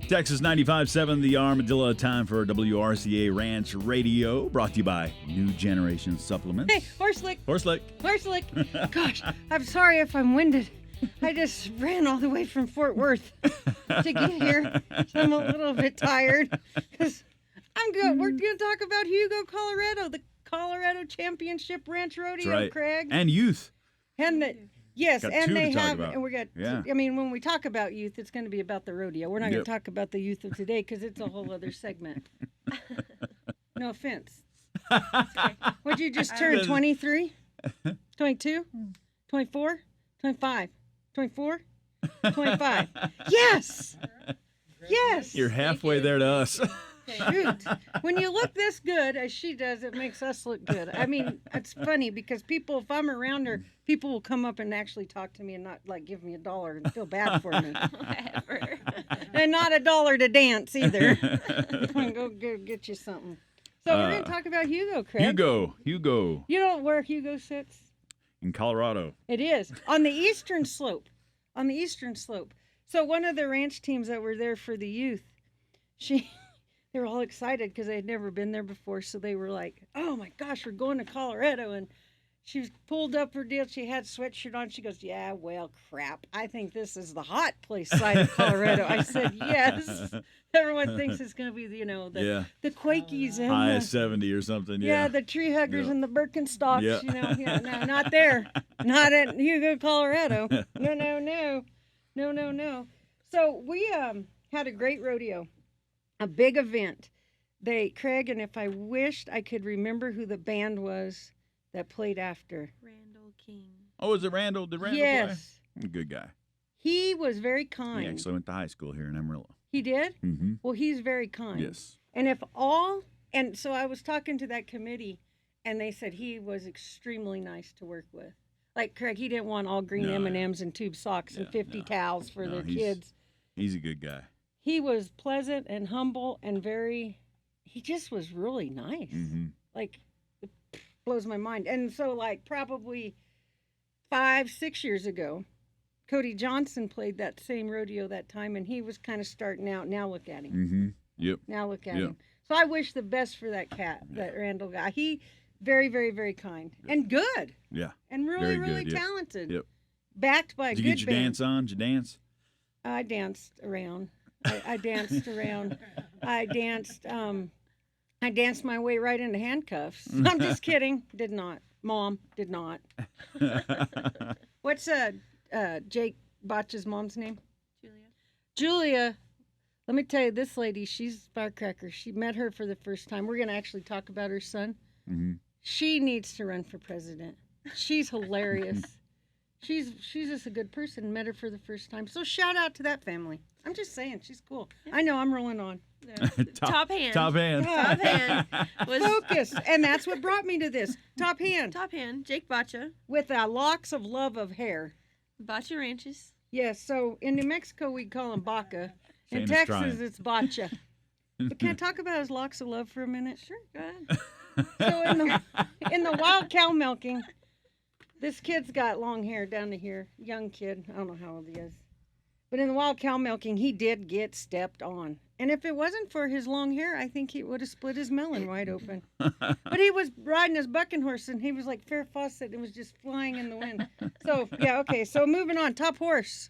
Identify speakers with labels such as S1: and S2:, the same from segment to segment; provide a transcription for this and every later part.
S1: Texas 95.7, the Armadillo. Time for WRCA Ranch Radio, brought to you by New Generation Supplements.
S2: Hey, horse lick.
S1: Horse lick.
S2: Horse lick. Gosh, I'm sorry if I'm winded. I just ran all the way from Fort Worth to get here. So I'm a little bit tired because I'm good. We're going to talk about Hugo, Colorado, the Colorado Championship Ranch Rodeo,
S1: right.
S2: Craig.
S1: And youth.
S2: And yes,
S1: Got
S2: and
S1: two
S2: they
S1: to talk
S2: have,
S1: about.
S2: and we're going
S1: Yeah.
S2: I mean, when we talk about youth, it's going to be about the rodeo. We're not going
S1: Yep.
S2: to talk about the youth of today because it's a whole other segment. No offense. What'd you just turn, 23? 22? 24? 25? 24? 25. Yes! Yes!
S1: You're halfway there to us.
S2: Shoot. When you look this good as she does, it makes us look good. I mean, it's funny because people, if I'm around her, people will come up and actually talk to me and not like give me $1 and feel bad for me.
S3: Whatever.
S2: And not $1 to dance either. Go get you something. So we're going to talk about Hugo, Craig.
S1: Hugo.
S2: You know where Hugo sits?
S1: In Colorado.
S2: It is on the eastern slope. On the eastern slope. So one of the ranch teams that were there for the youth, they were all excited because they had never been there before. So they were like, "Oh my gosh, we're going to Colorado!" And she pulled up her deal. She had a sweatshirt on. She goes, "Yeah, well, crap. I think this is the hot place side of Colorado." I said, "Yes." Everyone thinks it's going to be, the Quakies and
S1: Highest 70 or something.
S2: yeah,
S1: Yeah.
S2: the tree huggers and the Birkenstocks,
S1: Yeah.
S2: no, not there. Not at Hugo, Colorado. No. So we had a great rodeo, a big event. Craig, and if I wished I could remember who the band was that played after.
S3: Randall King.
S1: Oh, is it Randall? Did Randall
S2: Yes.
S1: play? Good guy.
S2: He was very kind.
S1: He actually went to high school here in Amarillo.
S2: He did?
S1: Mm-hmm.
S2: Well, he's very kind.
S1: Yes.
S2: And so I was talking to that committee, and they said he was extremely nice to work with. Like, Craig, he didn't want all green
S1: No,
S2: M&Ms and tube socks and 50 towels for their kids.
S1: He's a good guy.
S2: He was pleasant and humble and he just was really nice.
S1: Mm-hmm.
S2: Like, it blows my mind. And so, like, probably 5-6 years ago, Cody Johnson played that same rodeo that time, and he was kind of starting out. Now look at him.
S1: Mm-hmm. Yep.
S2: Now look at
S1: Yep.
S2: him. So I wish the best for that cat, that Randall guy. He very, very, very kind and good.
S1: Yeah.
S2: And really,
S1: Very
S2: really
S1: good, yep.
S2: talented.
S1: Yep.
S2: Backed by a
S1: Did
S2: good
S1: you get your
S2: band.
S1: dance on? Did you dance?
S2: I danced around. I danced around. I danced my way right into handcuffs. I'm just kidding. Did not. Mom did not. What's Jake Botch's mom's name? Julia. Let me tell you, this lady, she's a firecracker. She met her for the first time. We're going to actually talk about her son.
S1: Mm-hmm.
S2: She needs to run for president. She's hilarious. She's just a good person. Met her for the first time. So shout out to that family. I'm just saying, she's cool. I know, I'm rolling on.
S3: Top hand.
S1: Top hand.
S3: Top hand was
S2: Focus. And that's what brought me to this. Top hand.
S3: Top hand. Jake Bacha.
S2: With locks of love of hair.
S3: Bacha Ranches.
S2: Yes, so in New Mexico, we call him Baca. In
S1: Famous
S2: Texas,
S1: tribe.
S2: it's Bacha. But can I talk about his locks of love for a minute?
S3: Sure, go ahead.
S2: So in the wild cow milking, this kid's got long hair down to here. Young kid. I don't know how old he is. But in the wild cow milking, he did get stepped on. And if it wasn't for his long hair, I think he would have split his melon wide open. But he was riding his bucking horse, and he was like Farrah Fawcett. It was just flying in the wind. So, yeah, okay. So moving on. Top horse.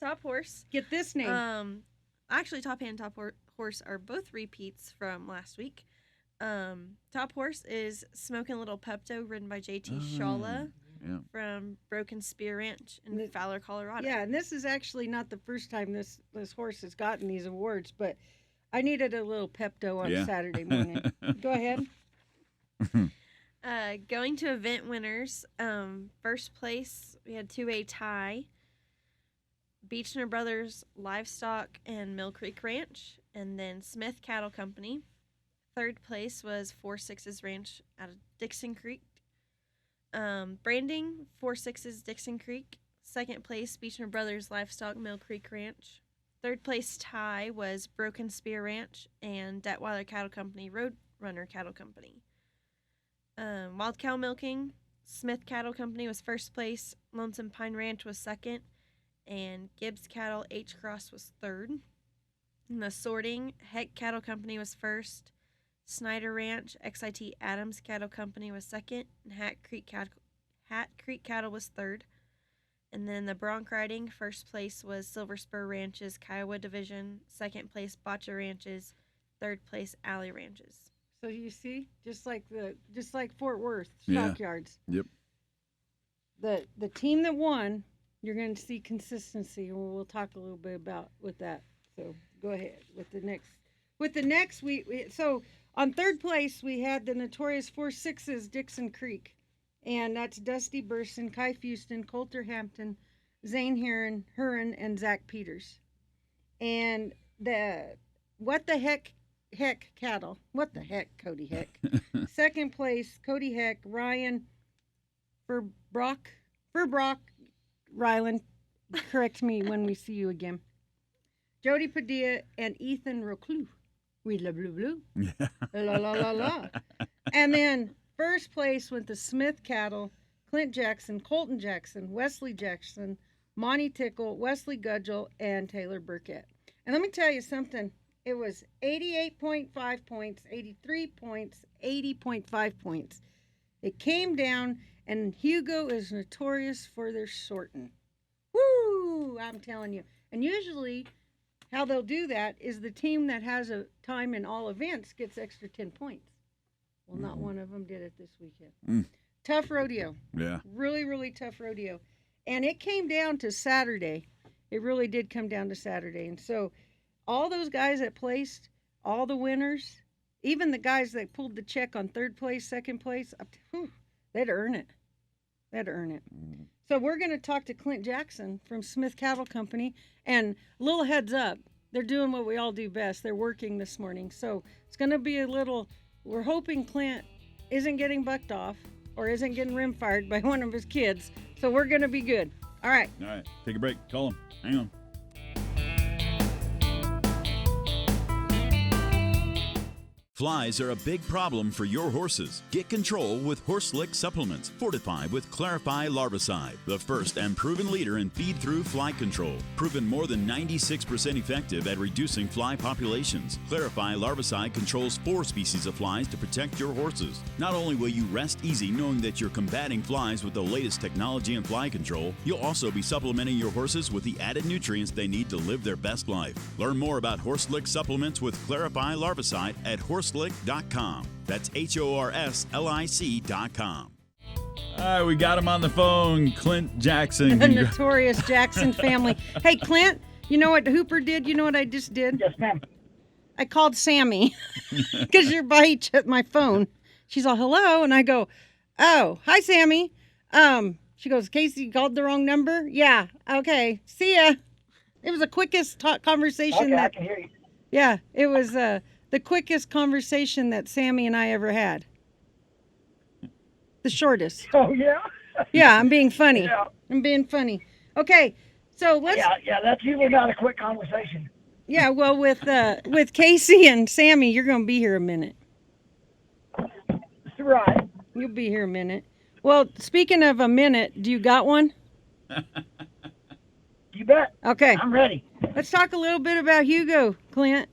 S3: Top horse.
S2: Get this name.
S3: Actually, top hand, horse are both repeats from last week. Top horse is Smokin' Little Pepto, ridden by JT Shawla from Broken Spear Ranch in Fowler, Colorado.
S2: Yeah, and this is actually not the first time this horse has gotten these awards, but I needed a little Pepto on Saturday morning. Go ahead.
S3: Going to event winners, first place, we had 2A tie. Beechner Brothers Livestock and Mill Creek Ranch, and then Smith Cattle Company. Third place was 4-6's Ranch out of Dixon Creek. Branding, 4-6's Dixon Creek. Second place, Beechner Brothers Livestock, Mill Creek Ranch. Third place tie was Broken Spear Ranch and Detweiler Cattle Company, Roadrunner Cattle Company. Wild Cow Milking, Smith Cattle Company was first place. Lonesome Pine Ranch was second. And Gibbs Cattle H-Cross was third. In the sorting, Heck Cattle Company was first. Snyder Ranch, XIT Adams Cattle Company was second. And Hat Creek Cattle was third. And then the bronc riding, first place was Silver Spur Ranch's Kiowa Division. Second place, Botcha Ranches. Third place, Alley Ranches.
S2: So you see, just like Fort Worth
S1: Yeah.
S2: stockyards.
S1: Yep.
S2: The team that won, you're going to see consistency, and we'll talk a little bit about with that. So go ahead with the next. With the next, so on third place we had the notorious 4-6s Dixon Creek, and that's Dusty Burson, Kai Fuston, Coulter Hampton, Zane Huron, and Zach Peters. And the What the Heck cattle. What the heck, Cody Heck. Second place, Cody Heck, Ryan Furbrock, Ryland. Correct me when we see you again. Jody Padilla and Ethan Reclus. We la blue blue. La la la la. And then first place went the Smith cattle, Clint Jackson, Colton Jackson, Wesley Jackson, Monty Tickle, Wesley Gudgel, and Taylor Burkett. And let me tell you something. It was 88.5 points, 83 points, 80.5 points. It came down, and Hugo is notorious for their sorting. Woo! I'm telling you. And usually, how they'll do that is the team that has a time in all events gets extra 10 points. Well, not one of them did it this weekend. Tough rodeo.
S1: Yeah.
S2: Really, really tough rodeo. And it came down to Saturday. It really did come down to Saturday. And so all those guys that placed, all the winners, even the guys that pulled the check on third place, second place, they'd earn it. They'd earn it. So we're going to talk to Clint Jackson from Smith Cattle Company. And a little heads up, they're doing what we all do best. They're working this morning. So it's going to be a little, we're hoping Clint isn't getting bucked off or isn't getting rim fired by one of his kids. So we're going to be good. All right.
S1: All right. Take a break. Call him. Hang on. Flies are a big problem for your horses. Get control with Horse Lick supplements, fortified with Clarify Larvicide, the first and proven leader in feed-through fly control. Proven more than 96% effective at reducing fly populations. Clarify Larvicide controls 4 species of flies to protect your horses. Not only will you rest easy knowing that you're combating flies with the latest technology in fly control, you'll also be supplementing your horses with the added nutrients they need to live their best life. Learn more about Horse Lick supplements with Clarify Larvicide at horselick.com. That's HORSLIC.com. All right, we got him on the phone, Clint Jackson.
S2: The notorious Jackson family. Hey, Clint, you know what Hooper did? You know what I just did?
S4: Yes, ma'am.
S2: I called Sammy because you're by my phone. She's all, hello, and I go, oh, hi, Sammy. She goes, Casey called the wrong number? Yeah, okay, see ya. It was the quickest conversation.
S4: Okay, I can hear you.
S2: Yeah, it was the quickest conversation that Sammy and I ever had. The shortest.
S4: Oh, yeah?
S2: Yeah, I'm being funny.
S4: Yeah.
S2: I'm being funny. Okay, so let's...
S4: Yeah, that's usually not a quick conversation.
S2: Yeah, well, with Casey and Sammy, you're going to be here a minute.
S4: Right.
S2: You'll be here a minute. Well, speaking of a minute, do you got one?
S4: You bet.
S2: Okay.
S4: I'm ready.
S2: Let's talk a little bit about Hugo, Clint.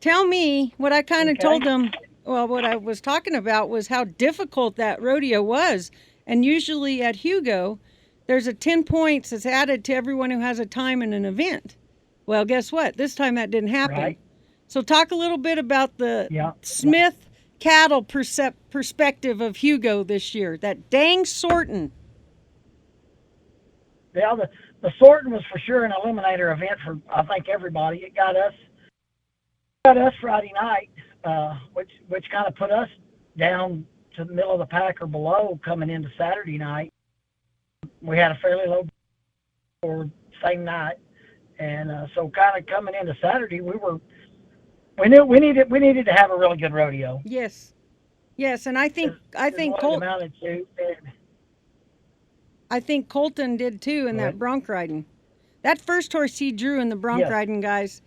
S2: Tell me what I kind of told them. Well, what I was talking about was how difficult that rodeo was. And usually at Hugo, there's a 10 points that's added to everyone who has a time in an event. Well, guess what? This time that didn't happen.
S4: Right.
S2: So talk a little bit about the Smith cattle perspective of Hugo this year. That dang sorting.
S4: Yeah, the sorting was for sure an eliminator event for, I think, everybody. It got us Friday night, which kind of put us down to the middle of the pack or below coming into Saturday night. We had a fairly low for same night, and so kind of coming into Saturday, we knew we needed to have a really good rodeo.
S2: Yes, and I think Colton did too in that bronc riding. That first horse he drew in the bronc riding, guys.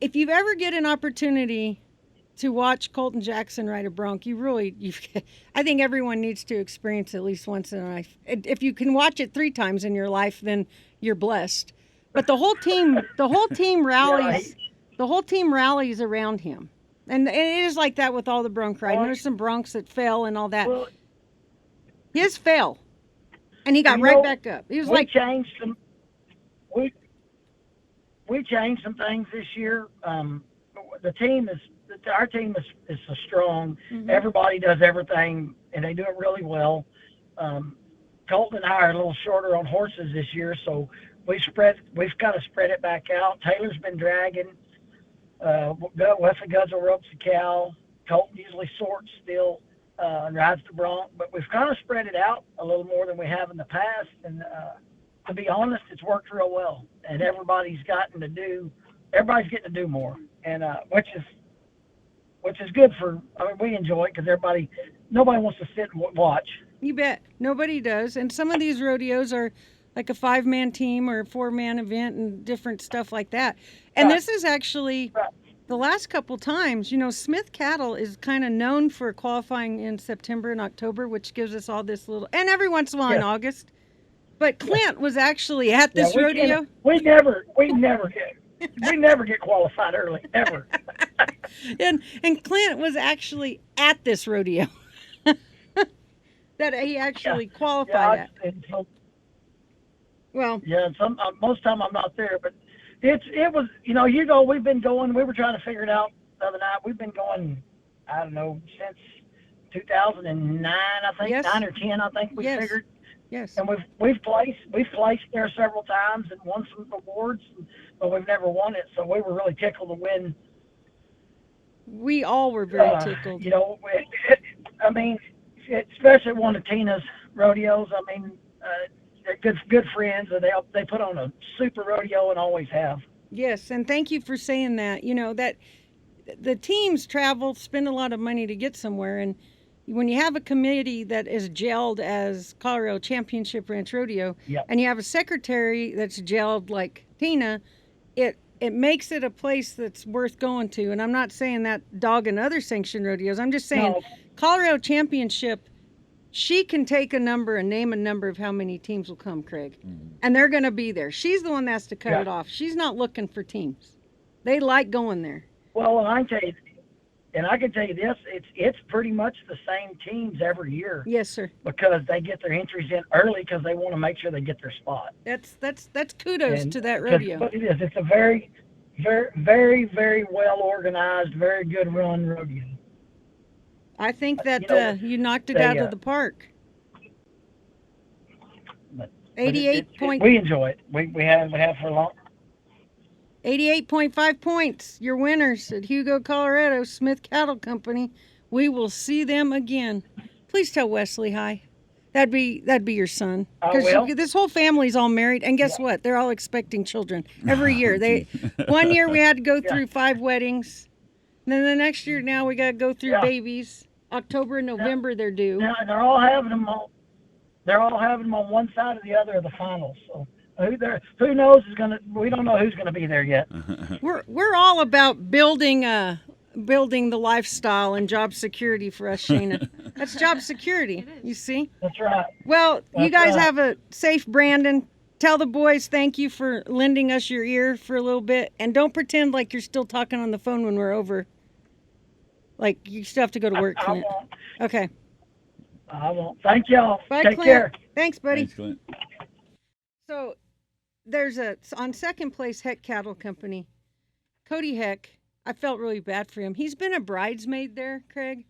S2: If you ever get an opportunity to watch Colton Jackson ride a bronc, I think everyone needs to experience at least once in a life. If you can watch it 3 times in your life, then you're blessed. But the whole team rallies. The whole team rallies around him, and it is like that with all the bronc riding. There's some broncs that fell and all that.
S4: Well,
S2: His fell, and he got
S4: you
S2: right
S4: know,
S2: back up. He was
S4: we
S2: like,
S4: changed some. We changed some things this year. Our team is so strong.
S2: Mhm.
S4: Everybody does everything, and they do it really well. Colton and I are a little shorter on horses this year, so we've kind of spread it back out. Taylor's been dragging. Wesley Guzzle ropes the cow. Colton usually sorts still and rides the bronc, but we've kind of spread it out a little more than we have in the past. And to be honest, it's worked real well, and everybody's getting to do more, and which is good for. I mean, we enjoy it because nobody wants to sit and watch.
S2: you bet. Nobody does. And some of these rodeos are like a 5-man team or a 4-man event and different stuff like that. And this is actually the last couple times, Smith Cattle is kind of known for qualifying in September and October, which gives us all this little, and every once in a while in August. But Clint was actually at this rodeo.
S4: We never get qualified early, ever.
S2: and Clint was actually at this rodeo that he actually qualified at. Well,
S4: yeah, most time I'm not there, but it was we've been going. We were trying to figure it out the other night. We've been going, I don't know, since 2009, I think,
S2: Yes.
S4: 9 or 10, I think we
S2: Yes.
S4: figured.
S2: yes.
S4: And we've placed there several times and won some awards, but we've never won it. So we were really tickled to win.
S2: We all were very tickled.
S4: I mean, especially one of Tina's rodeos. I mean, they're good friends, and they put on a super rodeo and always have.
S2: Yes, and thank you for saying that. That the teams travel, spend a lot of money to get somewhere, and when you have a committee that is gelled as Colorado Championship Ranch Rodeo, and you have a secretary that's gelled like Tina, it makes it a place that's worth going to. And I'm not saying that dog and other sanctioned rodeos. I'm just saying Colorado Championship, she can take a number and name a number of how many teams will come, Craig. Mm-hmm. And they're going to be there. She's the one that has to cut it off. She's not looking for teams. They like going there.
S4: Well, I can tell you this, it's pretty much the same teams every year.
S2: Yes, sir.
S4: Because they get their entries in early because they want to make sure they get their spot.
S2: That's kudos to that rodeo.
S4: But it is. It's a very, very, very, very well organized, very good run rodeo.
S2: I think that you knocked it out of the park. 88 point.
S4: We enjoy it. We have for a long.
S2: 88.5 points. Your winners at Hugo, Colorado, Smith Cattle Company. We will see them again. Please tell Wesley hi. That'd be your son. Because this whole family's all married, and guess what? They're all expecting children every year. One year we had to go through 5 weddings. And then the next year now we got to go through babies. October and November they're due.
S4: Yeah, and they're all having them on. They're all having them on one side or the other of the finals. So. Who knows we don't know who's gonna be there yet.
S2: We're all about building the lifestyle and job security for us, Shayna. That's job security. You see?
S4: That's right.
S2: Well, you guys have a safe Brandon. Tell the boys thank you for lending us your ear for a little bit, and don't pretend like you're still talking on the phone when we're over. Like you still have to go to work, Clint.
S4: I won't.
S2: Okay.
S4: I won't. Thank y'all.
S2: Bye,
S4: Take
S2: Clint.
S4: care.
S2: Thanks, buddy.
S1: Thanks, Clint.
S2: So there's on second place Heck Cattle Company. Cody Heck, I felt really bad for him. He's been a bridesmaid there, Craig.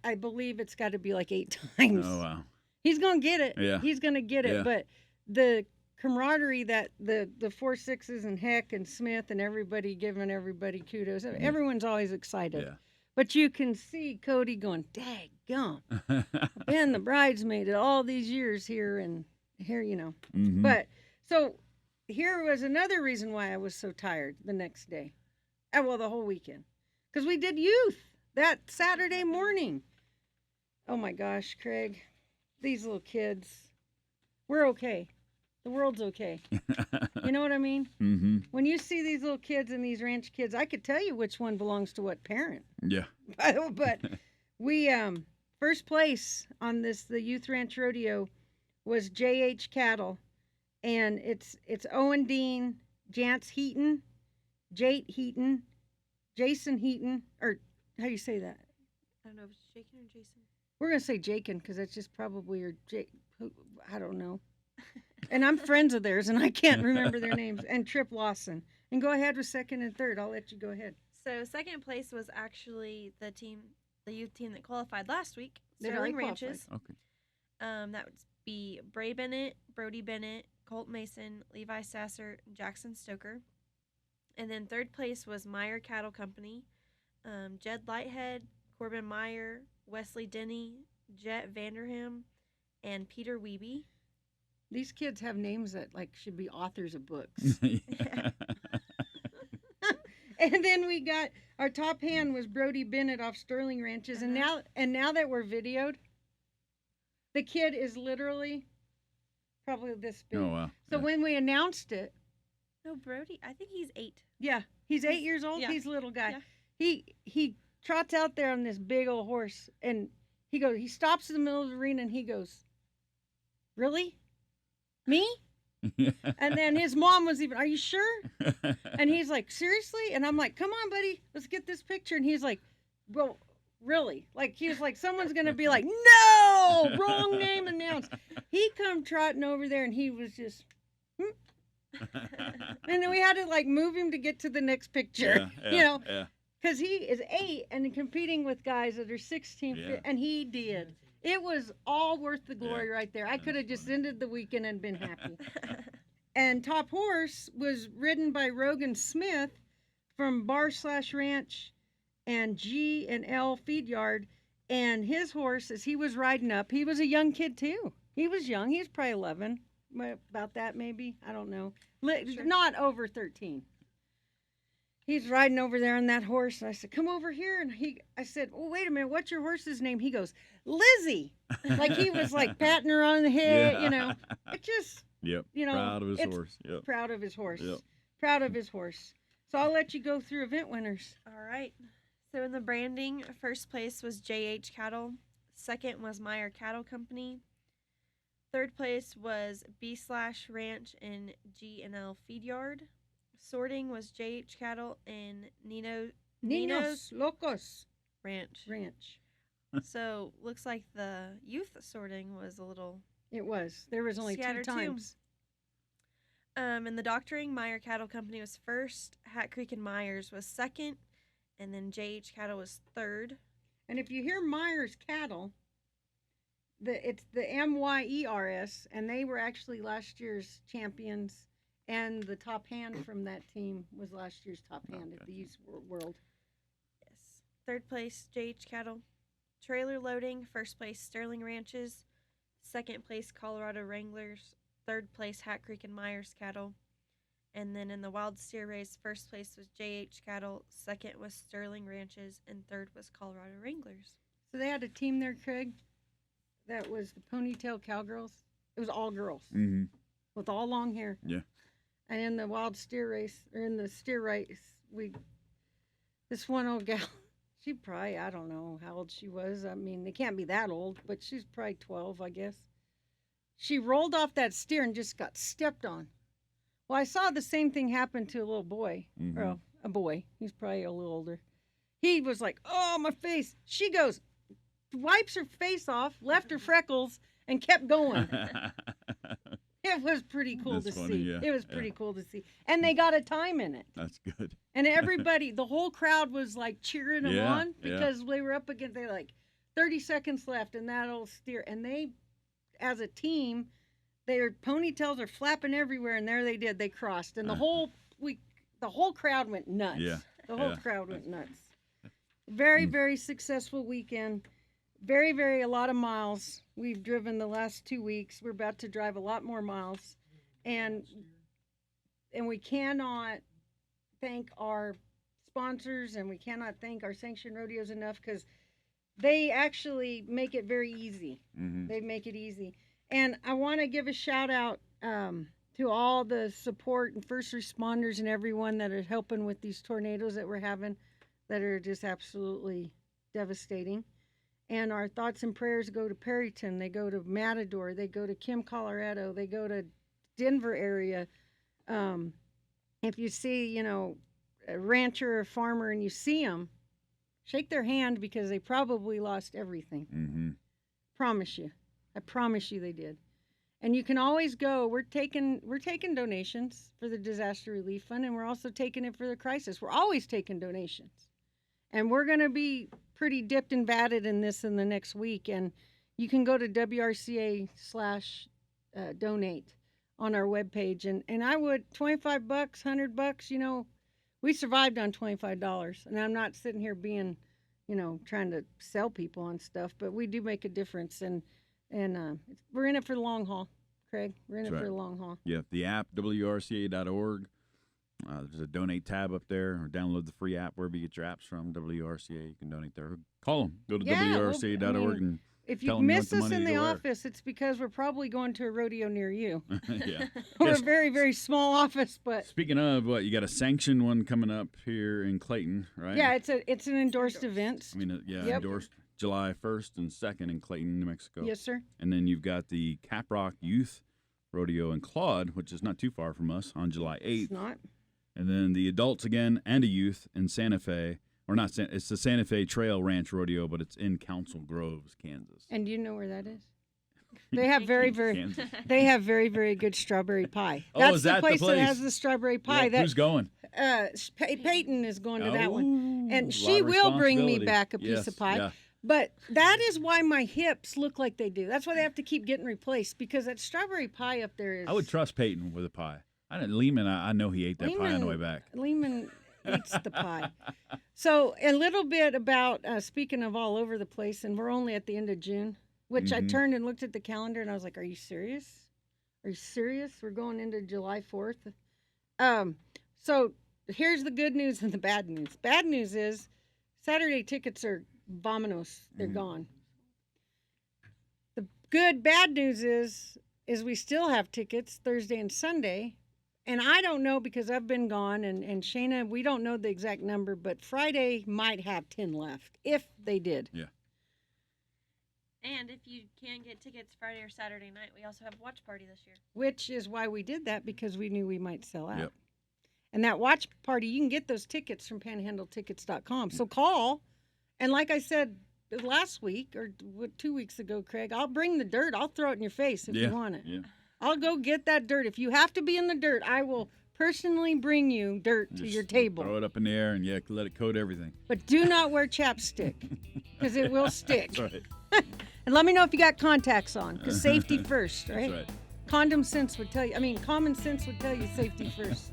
S2: I believe it's got to be like 8 times.
S1: Oh, wow.
S2: He's going to get it.
S1: Yeah.
S2: He's going to get it.
S1: Yeah.
S2: But the camaraderie that the 4-6s and Heck and Smith and everybody giving everybody kudos. Mm-hmm. Everyone's always excited.
S1: Yeah.
S2: But you can see Cody going, daggum. I've been the bridesmaid all these years here and here,
S1: Mm-hmm.
S2: But so here was another reason why I was so tired the next day. Well, the whole weekend. Because we did youth that Saturday morning. Oh my gosh, Craig. These little kids. We're okay. The world's okay. You know what I mean?
S1: Mm-hmm.
S2: When you see these little kids and these ranch kids, I could tell you which one belongs to what parent.
S1: Yeah.
S2: But we first place on the Youth Ranch Rodeo was JH Cattle, and it's Owen Dean, Jance Heaton, Jate Heaton, Jason Heaton, or how do you say that?
S3: I don't know if it's Jakin or Jason.
S2: We're gonna say Jakin because that's just probably your I don't know. And I'm friends of theirs, and I can't remember their names. And Trip Lawson. And go ahead with second and third. I'll let you go ahead.
S3: So second place was actually the youth team that qualified last week,
S2: They
S3: Sterling
S2: already
S3: Ranches.
S1: Okay.
S3: That would be Bray Bennett, Brody Bennett, Colt Mason, Levi Sasser, Jackson Stoker. And then third place was Meyer Cattle Company, Jed Lighthead, Corbin Meyer, Wesley Denny, Jet Vanderham, and Peter Wiebe.
S2: These kids have names that should be authors of books. And then we got our top hand was Brody Bennett off Sterling Ranches, and now that we're videoed, the kid is literally probably this big.
S1: Oh wow!
S2: So when we announced it,
S3: No, Brody, I think he's 8.
S2: yeah, he's 8 years old.
S3: Yeah.
S2: He's a little guy.
S3: Yeah.
S2: He trots out there on this big old horse, and he stops in the middle of the arena, and he goes, "Really, me?" And then his mom was even, "Are you sure?" And he's like, "Seriously?" And I'm like, "Come on, buddy, let's get this picture." And he's like, "Well, really?" Like he was like, someone's gonna be like, "No, wrong name announced." He come trotting over there, and he was just. And then we had to move him to get to the next picture, because he is 8 and competing with guys that are 16, and he did. It was all worth the glory right there. I could have just ended the weekend and been happy. And top horse was ridden by Rogan Smith from Bar/Ranch and G&L Feed Yard. And his horse, as he was riding up, he was a young kid too. He was young. He was probably 11, about that maybe. I don't know. Not over 13. He's riding over there on that horse, and I said, "Come over here." And I said, "Oh, wait a minute, what's your horse's name?" He goes, "Lizzie." Like he was patting her on the head, It just,
S1: proud of his horse. Yep.
S2: Proud of his horse.
S1: Yep.
S2: Proud of his horse. So I'll let you go through event winners.
S3: All right. So in the branding, first place was JH Cattle. Second was Meyer Cattle Company. Third place was B/Ranch and G&L Feed Yard. Sorting was JH Cattle and Nino's
S2: Locos
S3: Ranch. So looks like the youth sorting was a little.
S2: It was. There was only 2 times.
S3: In the doctoring, Meyer Cattle Company was first. Hat Creek and Myers was second, and then JH Cattle was third.
S2: And if you hear Myers Cattle, it's the MYERS, and they were actually last year's champions. And the top hand from that team was last year's top hand at the Youth World.
S3: Yes. Third place, JH Cattle. Trailer loading, first place, Sterling Ranches. Second place, Colorado Wranglers. Third place, Hat Creek and Myers Cattle. And then in the wild steer race, first place was JH Cattle. Second was Sterling Ranches. And third was Colorado Wranglers.
S2: So they had a team there, Craig, that was the Ponytail Cowgirls. It was all girls with all long hair.
S1: Yeah.
S2: And in the wild steer race, or in the steer race, this one old gal, she probably, I don't know how old she was. I mean, they can't be that old, but she's probably 12, I guess. She rolled off that steer and just got stepped on. Well, I saw the same thing happen to a little boy, or a boy. He's probably a little older. He was like, "Oh, my face." She goes, wipes her face off, left her freckles, and kept going. It was pretty cool to see.
S1: Yeah.
S2: It was pretty cool to see. And they got a time in it.
S1: That's good.
S2: And everybody, the whole crowd was cheering them on because they were up against, they 30 seconds left and that old steer. And they, as a team, their ponytails are flapping everywhere, and there they did. They crossed. And the whole crowd went nuts.
S1: Yeah.
S2: The whole crowd went nuts. Very, very successful weekend. Very, very, a lot of miles we've driven the last 2 weeks. We're about to drive a lot more miles. And we cannot thank our sponsors, and we cannot thank our Sanctioned Rodeos enough, because they actually make it very easy. They make it easy. And I want to give a shout out to all the support and first responders and everyone that are helping with these tornadoes that we're having, that are just absolutely devastating. And our thoughts and prayers go to Perryton. They go to Matador. They go to Kim, Colorado. They go to Denver area, if you see, a rancher or a farmer and you see them, shake their hand because they probably lost everything.
S1: Mm-hmm.
S2: I promise you they did. And you can always go. We're taking donations for the disaster relief fund, and we're also taking it for the crisis. We're always taking donations, and we're going to be pretty dipped and batted in this in the next week. And you can go to WRCA/donate on our webpage, and I would $25, $100. We survived on $25, and I'm not sitting here being, trying to sell people on stuff, but we do make a difference, and we're in it for the long haul, Craig. We're in it for the long haul.
S1: Yeah, the app, WRCA.org. There's a donate tab up there, or download the free app wherever you get your apps from, WRCA. You can donate there. Call them. Go to WRCA.org and
S2: if you miss us in the office, it's because we're probably going to a rodeo near you.
S1: Yeah.
S2: We're a very, very small office, but
S1: speaking of, you got a sanctioned one coming up here in Clayton, right?
S2: Yeah, it's an endorsed event.
S1: I mean, endorsed July 1st and 2nd in Clayton, New Mexico.
S2: Yes, sir.
S1: And then you've got the Caprock Youth Rodeo in Claude, which is not too far from us, on July 8th.
S2: It's not.
S1: And then the adults again and a youth in Santa Fe. Or not, it's the Santa Fe Trail Ranch Rodeo, but it's in Council Groves, Kansas.
S2: And do you know where that is? They have very, very good strawberry pie. That's
S1: is that
S2: the place that has the strawberry pie.
S1: Yeah, who's going?
S2: Peyton is going to that one. And she will bring me back a piece of pie.
S1: Yeah.
S2: But that is why my hips look like they do. That's why they have to keep getting replaced, because that strawberry pie up there is...
S1: I would trust Peyton with a pie. Lehman, I know he ate that pie on the way back.
S2: Lehman eats the pie. So a little bit about, speaking of all over the place, and we're only at the end of June, which I turned and looked at the calendar, and I was like, are you serious? Are you serious? We're going into July 4th. So here's the good news and the bad news. Bad news is Saturday tickets are vominos. They're gone. The bad news is we still have tickets Thursday and Sunday. And I don't know, because I've been gone, and Shayna, we don't know the exact number, but Friday might have 10 left, if they did.
S1: Yeah.
S3: And if you can get tickets Friday or Saturday night, we also have a watch party this year.
S2: Which is why we did that, because we knew we might sell out.
S1: Yep.
S2: And that watch party, you can get those tickets from panhandletickets.com. So call, and like I said last week, or 2 weeks ago, Craig, I'll bring the dirt. I'll throw it in your face if you want it.
S1: Yeah.
S2: I'll go get that dirt. If you have to be in the dirt, I will personally bring you dirt to your table.
S1: Throw it up in the air and let it coat everything.
S2: But do not wear chapstick, because it will stick.
S1: That's right.
S2: And let me know if you got contacts on, because safety first, right?
S1: That's right.
S2: Common sense would tell you safety first.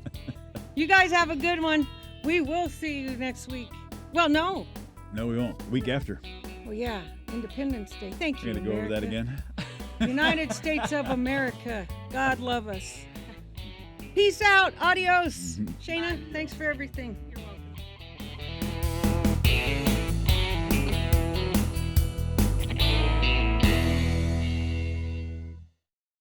S2: You guys have a good one. We will see you next week. Well, no.
S1: No, we won't. Week after.
S2: Well, yeah, Independence Day. Thank you,
S1: We're going to go over that again.
S2: United States of America. God love us. Peace out. Adios. Shayna, thanks for everything.